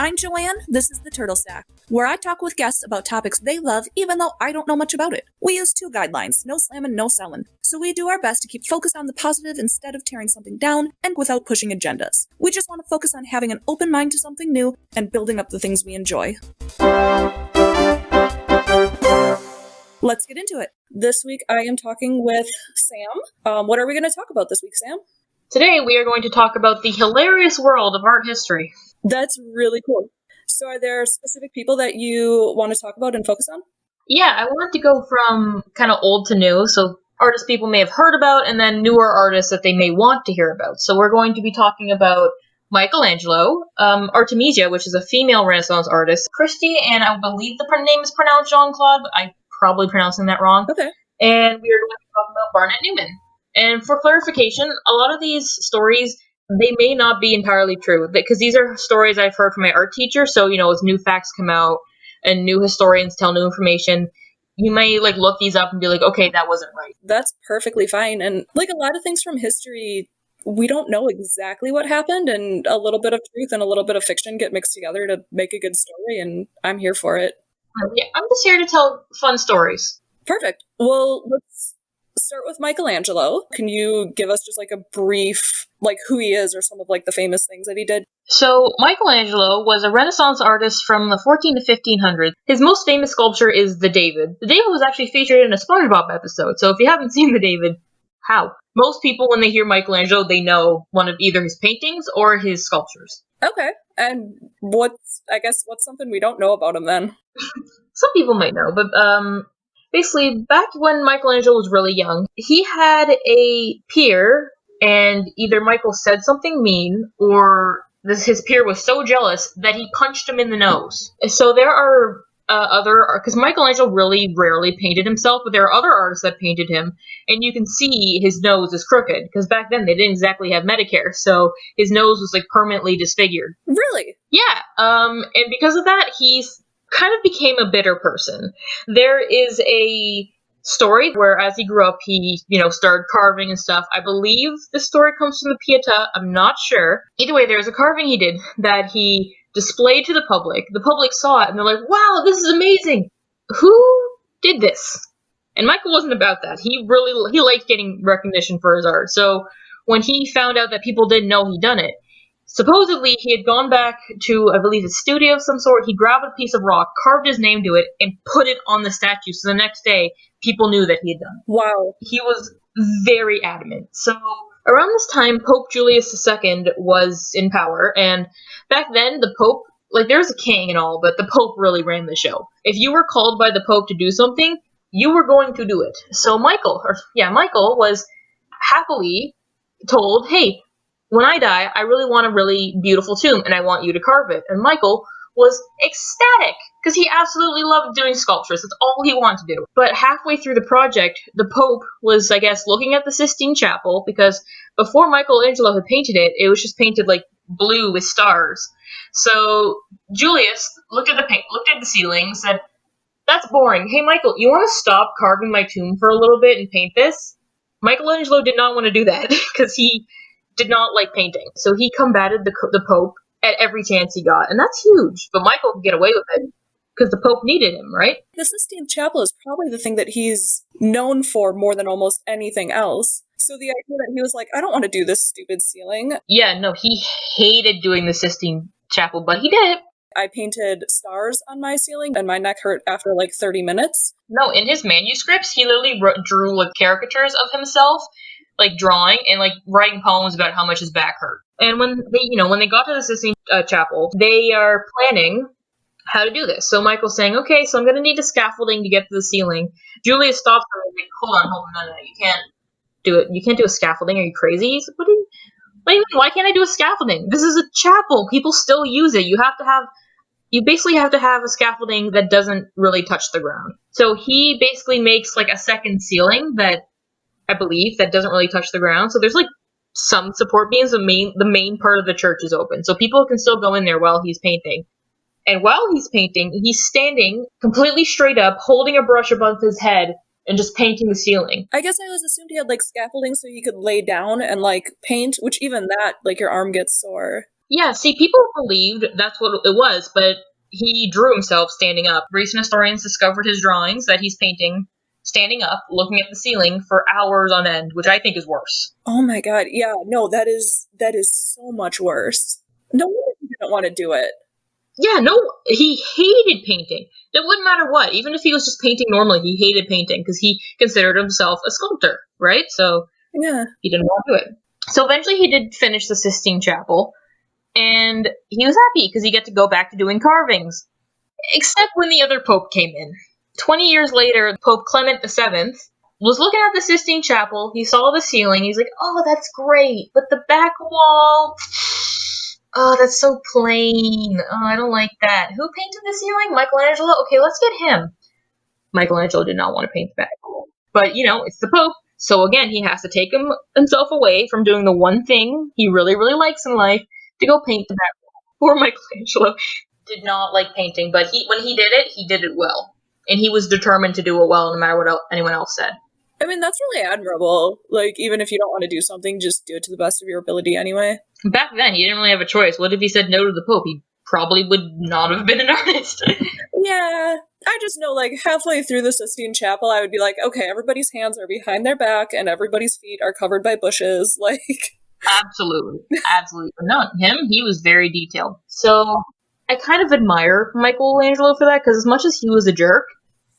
I'm Joanne, this is the Turtle Stack, where I talk with guests about topics they love even though I don't know much about it. We use 2 guidelines, no slamming, no selling. So we do our best to keep focused on the positive instead of tearing something down and without pushing agendas. We just want to focus on having an open mind to something new and building up the things we enjoy. Let's get into it. This week I am talking with Sam. What are we going to talk about this week, Sam? Today we are going to talk about the hilarious world of art history. That's really cool. So are there specific people that you want to talk about and focus on? Yeah, I wanted to go from kind of old to new, so artists people may have heard about, and then newer artists that they may want to hear about. So we're going to be talking about Michelangelo, Artemisia, which is a female Renaissance artist, Christie, and I believe the name is pronounced Jean-Claude, but I'm probably pronouncing that wrong. Okay. And we are going to talk about Barnett Newman. And for clarification, a lot of these stories, they may not be entirely true, because these are stories I've heard from my art teacher. So, as new facts come out and new historians tell new information, you may look these up and be like, okay, that wasn't right. That's perfectly fine. And a lot of things from history, we don't know exactly what happened, and a little bit of truth and a little bit of fiction get mixed together to make a good story, and I'm here for it. Yeah, I'm just here to tell fun stories. Perfect. Well, let's start with Michelangelo. Can you give us just a brief, who he is or some of the famous things that he did? So Michelangelo was a Renaissance artist from the 14 to 1500s. His most famous sculpture is the David. The David was actually featured in a SpongeBob episode, so if you haven't seen the David, how? Most people, when they hear Michelangelo, they know one of either his paintings or his sculptures. Okay, and what's something we don't know about him then? Some people might know, but basically, back when Michelangelo was really young, he had a peer, and either Michael said something mean, or his peer was so jealous that he punched him in the nose. So there are because Michelangelo really rarely painted himself, but there are other artists that painted him, and you can see his nose is crooked, because back then they didn't exactly have Medicare, so his nose was permanently disfigured. Really? Yeah, and because of that, he's kind of became a bitter person. There is a story where as he grew up, he, started carving and stuff. I believe the story comes from the Pietà. I'm not sure. Either way, there's a carving he did that he displayed to the public. The public saw it and they're like, wow, this is amazing. Who did this? And Michael wasn't about that. He liked getting recognition for his art. So when he found out that people didn't know he'd done it, supposedly, he had gone back to, I believe, a studio of some sort. He grabbed a piece of rock, carved his name to it, and put it on the statue. So the next day, people knew that he had done it. Wow. He was very adamant. So around this time, Pope Julius II was in power. And back then, the Pope, there was a king and all, but the Pope really ran the show. If you were called by the Pope to do something, you were going to do it. So Michael was happily told, hey, when I die, I really want a really beautiful tomb, and I want you to carve it. And Michael was ecstatic, because he absolutely loved doing sculptures. That's all he wanted to do. But halfway through the project, the Pope was, looking at the Sistine Chapel, because before Michelangelo had painted it, it was just painted, blue with stars. So Julius looked at the ceiling, and said, that's boring. Hey, Michael, you want to stop carving my tomb for a little bit and paint this? Michelangelo did not want to do that, because he did not like painting. So he combated the Pope at every chance he got. And that's huge. But Michael could get away with it because the Pope needed him, right? The Sistine Chapel is probably the thing that he's known for more than almost anything else. So the idea that he was like, I don't want to do this stupid ceiling. Yeah, no, he hated doing the Sistine Chapel, but he did it. I painted stars on my ceiling, and my neck hurt after 30 minutes. No, in his manuscripts, he literally drew caricatures of himself, drawing and writing poems about how much his back hurt. And when they got to the Sistine Chapel, they are planning how to do this. So Michael's saying, okay, so I'm going to need a scaffolding to get to the ceiling. Julius stops him and is like, hold on, no, you can't do it. You can't do a scaffolding. Are you crazy? He's like, what do you mean? Why can't I do a scaffolding? This is a chapel. People still use it. You basically have to have a scaffolding that doesn't really touch the ground. So he basically makes a second ceiling that I believe that doesn't really touch the ground. So there's some support beams. The main part of the church is open, so people can still go in there while he's painting. And while he's painting, he's standing completely straight up, holding a brush above his head, and just painting the ceiling. I guess I always assumed he had scaffolding so he could lay down and paint, which even that, your arm gets sore. Yeah, see, people believed that's what it was, but he drew himself standing up. Recent historians discovered his drawings that he's painting standing up, looking at the ceiling for hours on end, which I think is worse. Oh my god, yeah, no, that is so much worse. No wonder he didn't want to do it. Yeah, no, he hated painting. It wouldn't matter what. Even if he was just painting normally, he hated painting because he considered himself a sculptor, right? So Yeah. he didn't want to do it. So eventually he did finish the Sistine Chapel, and he was happy because he got to go back to doing carvings. Except when the other pope came in. 20 years later, Pope Clement VII was looking at the Sistine Chapel. He saw the ceiling. He's like, oh, that's great. But the back wall, oh, that's so plain. Oh, I don't like that. Who painted the ceiling? Michelangelo? Okay, let's get him. Michelangelo did not want to paint the back wall. But, it's the Pope. So again, he has to take himself away from doing the one thing he really, really likes in life to go paint the back wall. Poor Michelangelo did not like painting, but when he did it well. And he was determined to do it well no matter what anyone else said. I mean, that's really admirable. Like, even if you don't want to do something, just do it to the best of your ability anyway. Back then, he didn't really have a choice. What if he said no to the Pope? He probably would not have been an artist. Yeah, I just know, like, halfway through the Sistine Chapel, I would be like, okay, everybody's hands are behind their back and everybody's feet are covered by bushes. Like, Absolutely. But no, he was very detailed. So I kind of admire Michelangelo for that, because as much as he was a jerk,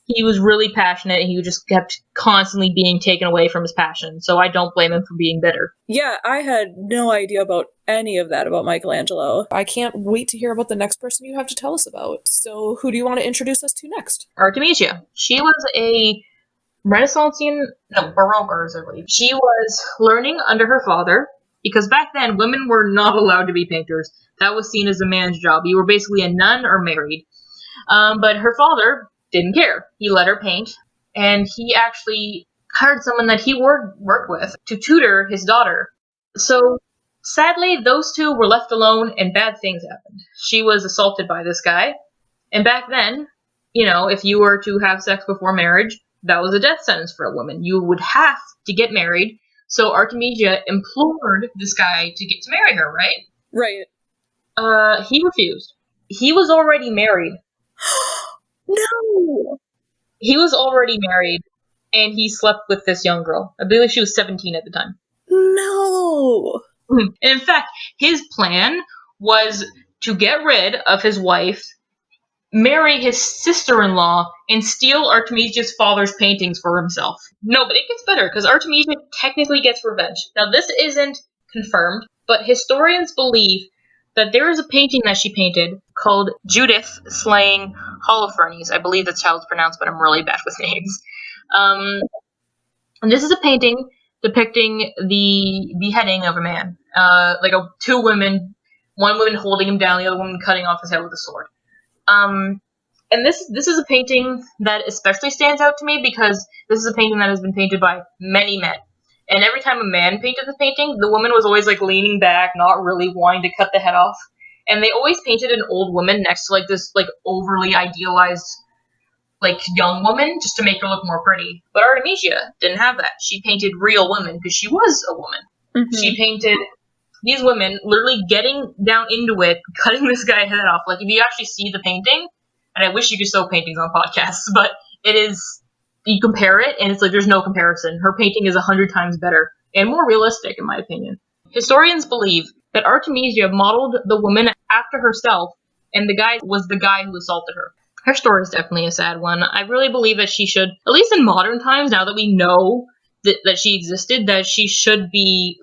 he was really passionate, and he just kept constantly being taken away from his passion. So I don't blame him for being bitter. Yeah, I had no idea about any of that about Michelangelo. I can't wait to hear about the next person you have to tell us about. So who do you want to introduce us to next? Artemisia. She was a Baroque artist, I believe. She was learning under her father, because back then women were not allowed to be painters. That was seen as a man's job. You were basically a nun or married. But her father didn't care. He let her paint, and he actually hired someone that he worked with to tutor his daughter. So sadly, those two were left alone, and bad things happened. She was assaulted by this guy, and back then, if you were to have sex before marriage, that was a death sentence for a woman. You would have to get married. So Artemisia implored this guy to get to marry her, right? Right. He refused. He was already married. No! He was already married, and he slept with this young girl. I believe she was 17 at the time. No! And in fact, his plan was to get rid of his wife, marry his sister-in-law, and steal Artemisia's father's paintings for himself. No, but it gets better, because Artemisia technically gets revenge. Now, this isn't confirmed, but historians believe that there is a painting that she painted called Judith slaying Holofernes. I believe that's how it's pronounced, but I'm really bad with names. And this is a painting depicting the beheading of a man. Two women, one woman holding him down, the other woman cutting off his head with a sword. And this is a painting that especially stands out to me because this is a painting that has been painted by many men. And every time a man painted the painting, the woman was always leaning back, not really wanting to cut the head off. And they always painted an old woman next to this overly idealized young woman just to make her look more pretty. But Artemisia didn't have that. She painted real women because she was a woman. Mm-hmm. She painted these women literally getting down into it, cutting this guy's head off. If you actually see the painting, and I wish you could show paintings on podcasts, but it is, you compare it, and it's there's no comparison. Her painting is 100 times better and more realistic, in my opinion. Historians believe that Artemisia modeled the woman after herself, and the guy was the guy who assaulted her. Her story is definitely a sad one. I really believe that she should, at least in modern times, now that we know that she existed, that she should be,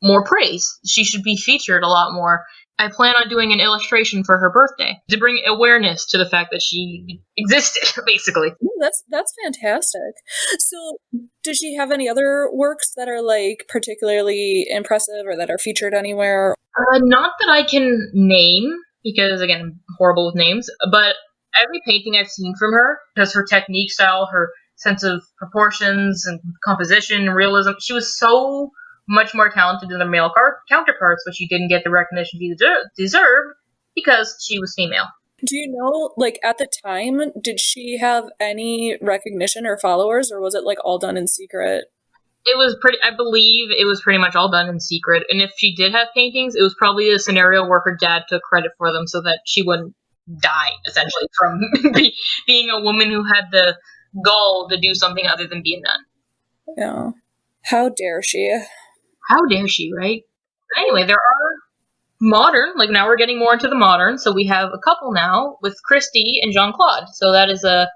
more praised. She should be featured a lot more. I plan on doing an illustration for her birthday to bring awareness to the fact that she existed, basically. That's fantastic. So, does she have any other works that are particularly impressive or that are featured anywhere? Not that I can name, because again, I'm horrible with names, but every painting I've seen from her, because her technique style, her sense of proportions and composition, realism, she was so much more talented than their male counterparts, but she didn't get the recognition she deserved because she was female. Do you know, at the time, did she have any recognition or followers, or was it all done in secret? It was I believe it was pretty much all done in secret. And if she did have paintings, it was probably a scenario where her dad took credit for them so that she wouldn't die, essentially, from being a woman who had the gall to do something other than be a nun. Yeah. How dare she? How dare she, right? But anyway, there are modern, like now we're getting more into the modern, so we have a couple now with Christie and Jean-Claude. So that is a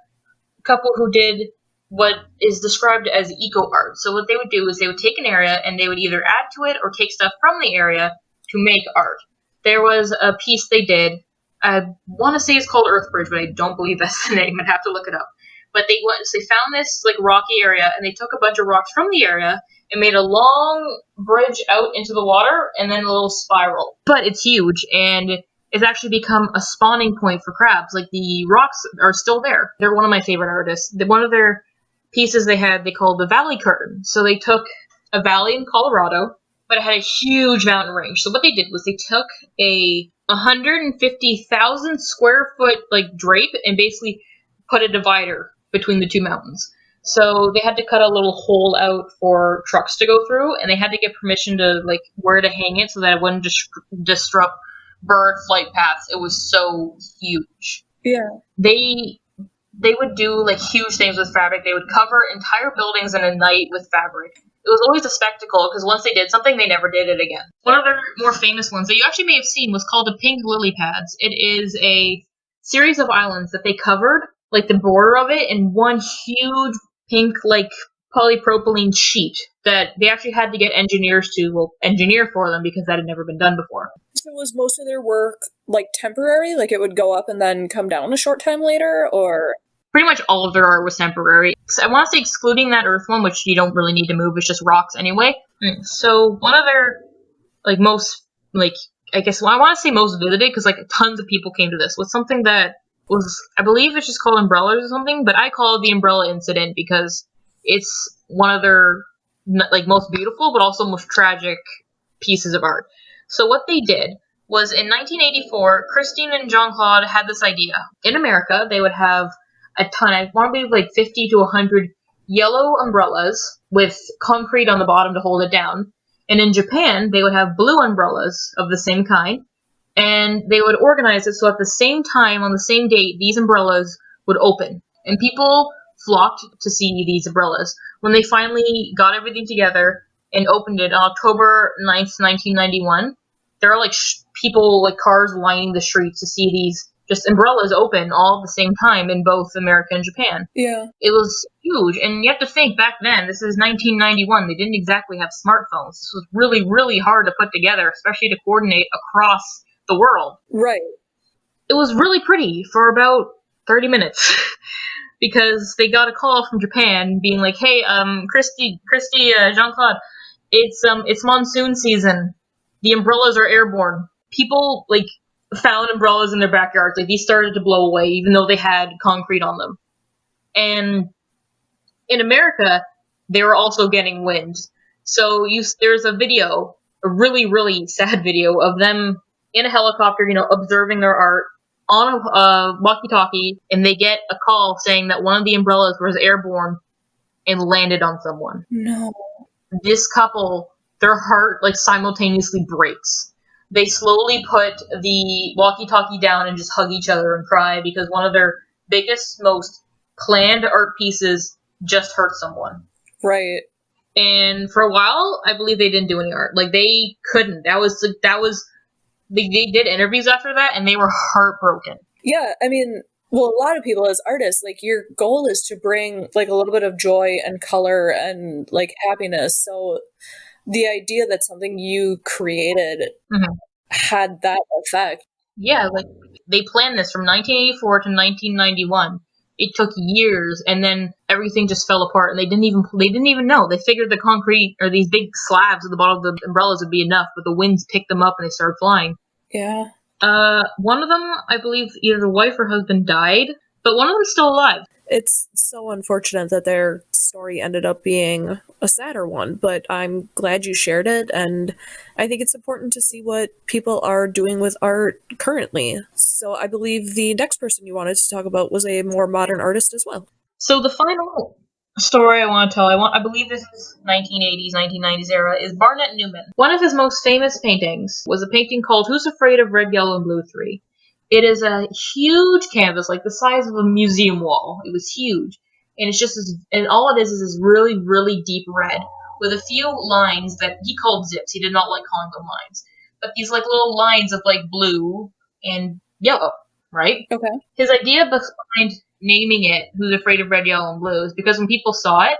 couple who did what is described as eco art. So what they would do is they would take an area and they would either add to it or take stuff from the area to make art. There was a piece they did, I want to say it's called Earthbridge, but I don't believe that's the name. I'd have to look it up. But they found this like rocky area and they took a bunch of rocks from the area and made a long bridge out into the water and then a little spiral. But it's huge and it's actually become a spawning point for crabs. Like the rocks are still there. They're one of my favorite artists. One of their pieces they called the Valley Curtain. So they took a valley in Colorado, but it had a huge mountain range. So what they did was they took a 150,000 square foot like drape and basically put a divider between the two mountains. So they had to cut a little hole out for trucks to go through, and they had to get permission to like where to hang it so that it wouldn't disrupt bird flight paths. It was so huge. Yeah. They would do like huge things with fabric. They would cover entire buildings in a night with fabric. It was always a spectacle because once they did something, they never did it again. One of their more famous ones that you actually may have seen was called the Pink Lily Pads. It is a series of islands that they covered, like the border of it, in one huge pink like polypropylene sheet that they actually had to get engineers to engineer for them because that had never been done before. So was most of their work like temporary? Like it would go up and then come down a short time later, or? Pretty much all of their art was temporary. So I want to say excluding that earth one, which you don't really need to move, it's just rocks anyway. So one of their like most like I guess I want to say most visited because like tons of people came to this was something that was I believe it's just called umbrellas or something, but I call it the umbrella incident because it's one of their like most beautiful but also most tragic pieces of art. So what they did was in 1984, Christine and Jean-Claude had this idea. In America, they would have a ton, I want to believe like 50 to 100 yellow umbrellas with concrete on the bottom to hold it down. And in Japan, they would have blue umbrellas of the same kind. And they would organize it so at the same time, on the same date, these umbrellas would open. And people flocked to see these umbrellas. When they finally got everything together and opened it on October 9th, 1991, there are like people, like cars lining the streets to see these just umbrellas open all at the same time in both America and Japan. Yeah. It was huge. And you have to think back then, this is 1991. They didn't exactly have smartphones. This was really, really hard to put together, especially to coordinate across the world. Right. It was really pretty for about 30 minutes because they got a call from Japan being like, hey, Christy, Jean-Claude, it's monsoon season. The umbrellas are airborne. People, like, found umbrellas in their backyards. Like, these started to blow away, even though they had concrete on them. And in America, they were also getting wind. So there's a video, a really, really sad video of them in a helicopter, observing their art on a walkie-talkie, and they get a call saying that one of the umbrellas was airborne and landed on someone. No. This couple, their heart, like, simultaneously breaks. They slowly put the walkie-talkie down and just hug each other and cry because one of their biggest, most planned art pieces just hurt someone. Right. And for a while, I believe they didn't do any art. Like, they couldn't. They did interviews after that, and they were heartbroken. Yeah, I mean, well, a lot of people as artists, like, your goal is to bring, like, a little bit of joy and color and, like, happiness. So the idea that something you created had that effect. Yeah, like, they planned this from 1984 to 1991. It took years, and then everything just fell apart, and they didn't even know. They figured the concrete or these big slabs at the bottom of the umbrellas would be enough, but the winds picked them up and they started flying. Yeah. One of them, I believe, either the wife or husband died, but one of them's still alive. It's so unfortunate that their story ended up being a sadder one, but I'm glad you shared it, and I think it's important to see what people are doing with art currently. So I believe the next person you wanted to talk about was a more modern artist as well. So the final story I want to tell. I believe this is 1980s, 1990s era, is Barnett Newman. One of his most famous paintings was a painting called Who's Afraid of Red, Yellow, and Blue 3. It is a huge canvas, like the size of a museum wall. It was huge. And it's just this, and all it is this really, really deep red with a few lines that he called zips. He did not like calling them lines. But these like little lines of like blue and yellow, right? Okay. His idea behind naming it Who's Afraid of Red, Yellow, and Blue is because when people saw it,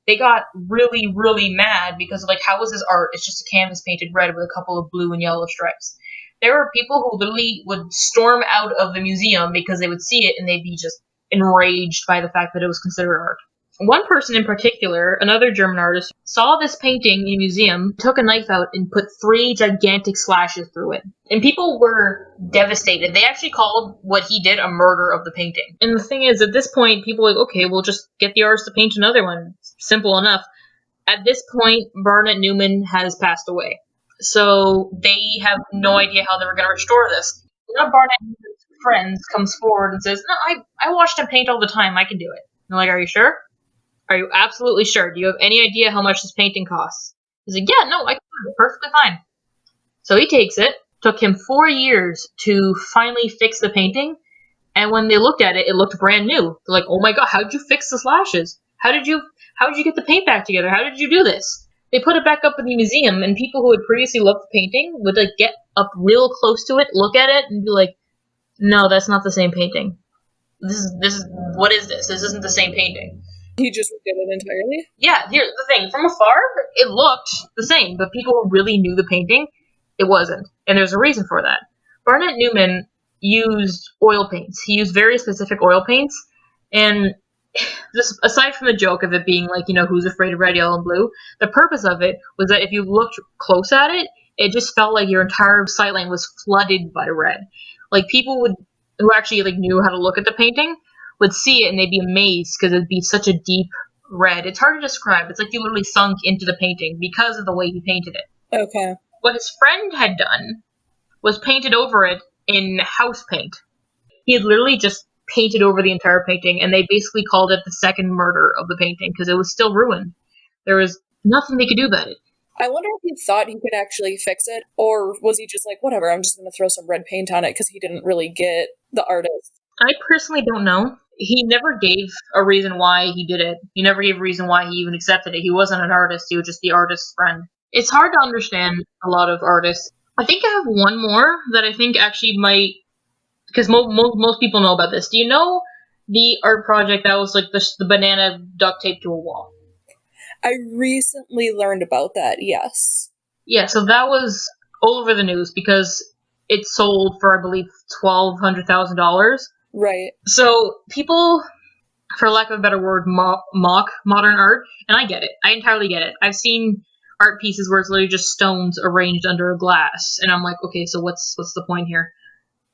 they got really, really mad because of like, how is this art? It's just a canvas painted red with a couple of blue and yellow stripes. There were people who literally would storm out of the museum because they would see it and they'd be just enraged by the fact that it was considered art. One person in particular, another German artist, saw this painting in a museum, took a knife out, and put 3 gigantic slashes through it. And people were devastated. They actually called what he did a murder of the painting. And the thing is, at this point, people were like, okay, we'll just get the artist to paint another one. Simple enough. At this point, Barnett Newman has passed away. So they have no idea how they were going to restore this. One of Barnett Newman's friends comes forward and says, no, I watched him paint all the time. I can do it. And they're like, are you sure? Are you absolutely sure? Do you have any idea how much this painting costs? He's like, yeah, no, I can do it. Perfectly fine. So he takes it. Took him 4 years to finally fix the painting. And when they looked at it, it looked brand new. They're like, oh my god, how did you fix the slashes? How did you get the paint back together? How did you do this? They put it back up in the museum, and people who had previously loved the painting would like get up real close to it, look at it, and be like, no, that's not the same painting. This is what is this? This isn't the same painting. He just did it entirely? Yeah, here's the thing. From afar, it looked the same, but people who really knew the painting, it wasn't. And there's a reason for that. Barnett Newman used oil paints. He used very specific oil paints, and just aside from the joke of it being like, who's afraid of red, yellow, and blue, the purpose of it was that if you looked close at it, it just felt like your entire sightline was flooded by red. Like people who actually like knew how to look at the painting would see it and they'd be amazed because it'd be such a deep red. It's hard to describe. It's like you literally sunk into the painting because of the way he painted it. Okay. What his friend had done was painted over it in house paint. He had literally just painted over the entire painting, and they basically called it the second murder of the painting because it was still ruined. There was nothing they could do about it. I wonder if he thought he could actually fix it, or was he just like, whatever, I'm just going to throw some red paint on it because he didn't really get the artist? I personally don't know. He never gave a reason why he did it. He never gave a reason why he even accepted it. He wasn't an artist. He was just the artist's friend. It's hard to understand a lot of artists. I think I have one more that I think actually might, because most people know about this. Do you know the art project that was like the banana duct taped to a wall? I recently learned about that, yes. Yeah, so that was all over the news because it sold for, I believe, $1,200,000. Right. So people, for lack of a better word, mock modern art, and I get it. I entirely get it. I've seen art pieces where it's literally just stones arranged under a glass, and I'm like, okay, so what's the point here?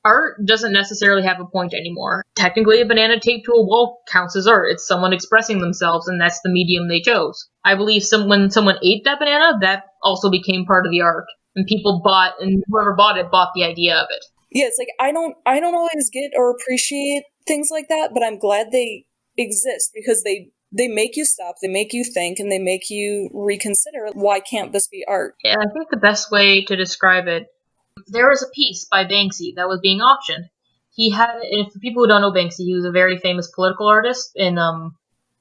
Art doesn't necessarily have a point anymore. Technically, a banana taped to a wall counts as art. It's someone expressing themselves, and that's the medium they chose. I believe when someone ate that banana, that also became part of the art, and people bought, and whoever bought it bought the idea of it. Yeah, it's like I don't always get or appreciate things like that, but I'm glad they exist because they make you stop, they make you think, and they make you reconsider, why can't this be art? Yeah, I think the best way to describe it, there was a piece by Banksy that was being auctioned. He had, and for people who don't know Banksy, he was a very famous political artist in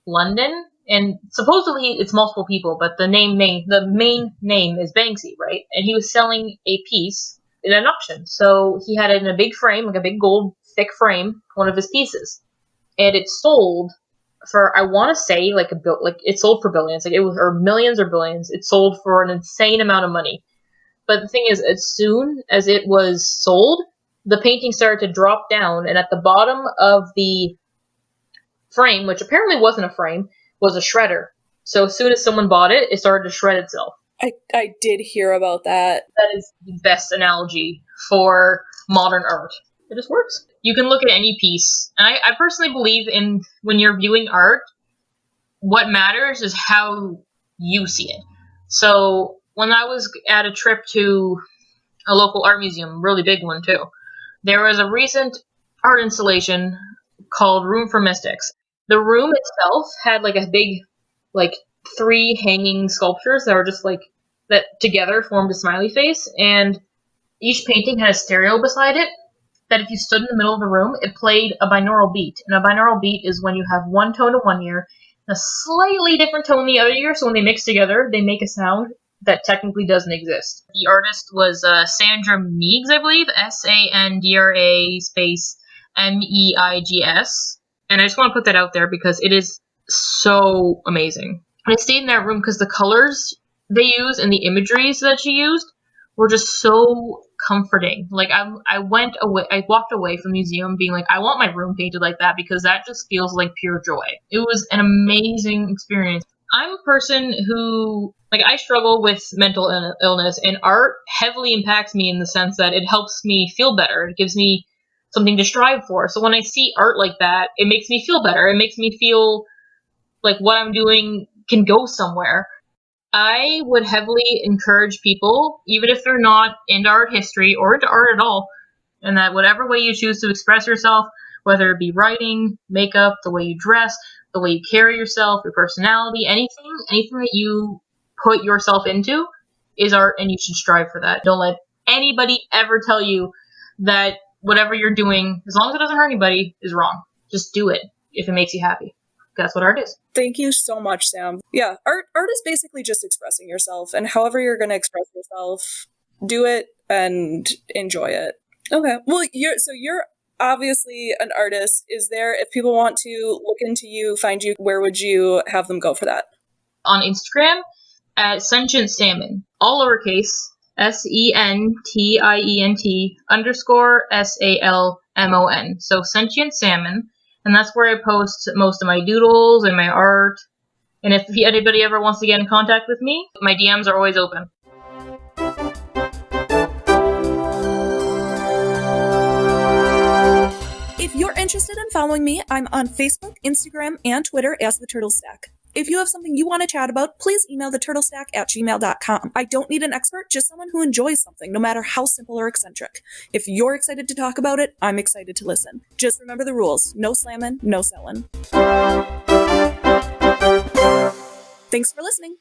London, and supposedly it's multiple people, but the main name is Banksy, right? And he was selling a piece in an auction. So he had it in a big frame, like a big gold thick frame, one of his pieces. And it sold for, I want to say, it sold for billions. Like it was, or millions or billions. It sold for an insane amount of money. But the thing is, as soon as it was sold, the painting started to drop down, and at the bottom of the frame, which apparently wasn't a frame, was a shredder. So as soon as someone bought it, it started to shred itself. I did hear about that. That is the best analogy for modern art. It just works. You can look at any piece. And I personally believe in when you're viewing art, what matters is how you see it. So when I was at a trip to a local art museum, really big one too, there was a recent art installation called Room for Mystics. The room itself had like a big like 3 hanging sculptures that are just like, that together formed a smiley face, and each painting had a stereo beside it that if you stood in the middle of the room, it played a binaural beat. And a binaural beat is when you have one tone in one ear and a slightly different tone in the other ear, so when they mix together, they make a sound that technically doesn't exist. The artist was Sandra Meigs, I believe, Sandra space Meigs. And I just want to put that out there because it is so amazing. And I stayed in that room because the colors they use and the imageries that she used were just so comforting. Like I walked away from the museum being like, I want my room painted like that because that just feels like pure joy. It was an amazing experience. I'm a person who, like, I struggle with mental illness, and art heavily impacts me in the sense that it helps me feel better. It gives me something to strive for. So when I see art like that, it makes me feel better. It makes me feel like what I'm doing can go somewhere. I would heavily encourage people, even if they're not into art history or into art at all, and that whatever way you choose to express yourself, whether it be writing, makeup, the way you dress, the way you carry yourself, your personality, anything that you put yourself into is art, and you should strive for that. Don't let anybody ever tell you that whatever you're doing, as long as it doesn't hurt anybody, is wrong. Just do it if it makes you happy. That's what art is. Thank you so much, Sam. Yeah, art is basically just expressing yourself, and however you're going to express yourself, do it and enjoy it. Okay. Well, you're obviously an artist. Is there, if people want to look into you, find you, where would you have them go for that? On Instagram at Sentient Salmon, all lowercase, SENTIENT _SALMON. So Sentient Salmon. And that's where I post most of my doodles and my art. And if anybody ever wants to get in contact with me, my DMs are always open. If you're interested in following me, I'm on Facebook, Instagram, and Twitter as The Turtle Stack. If you have something you want to chat about, please email theturtlestack@gmail.com. I don't need an expert, just someone who enjoys something, no matter how simple or eccentric. If you're excited to talk about it, I'm excited to listen. Just remember the rules. No slamming, no selling. Thanks for listening.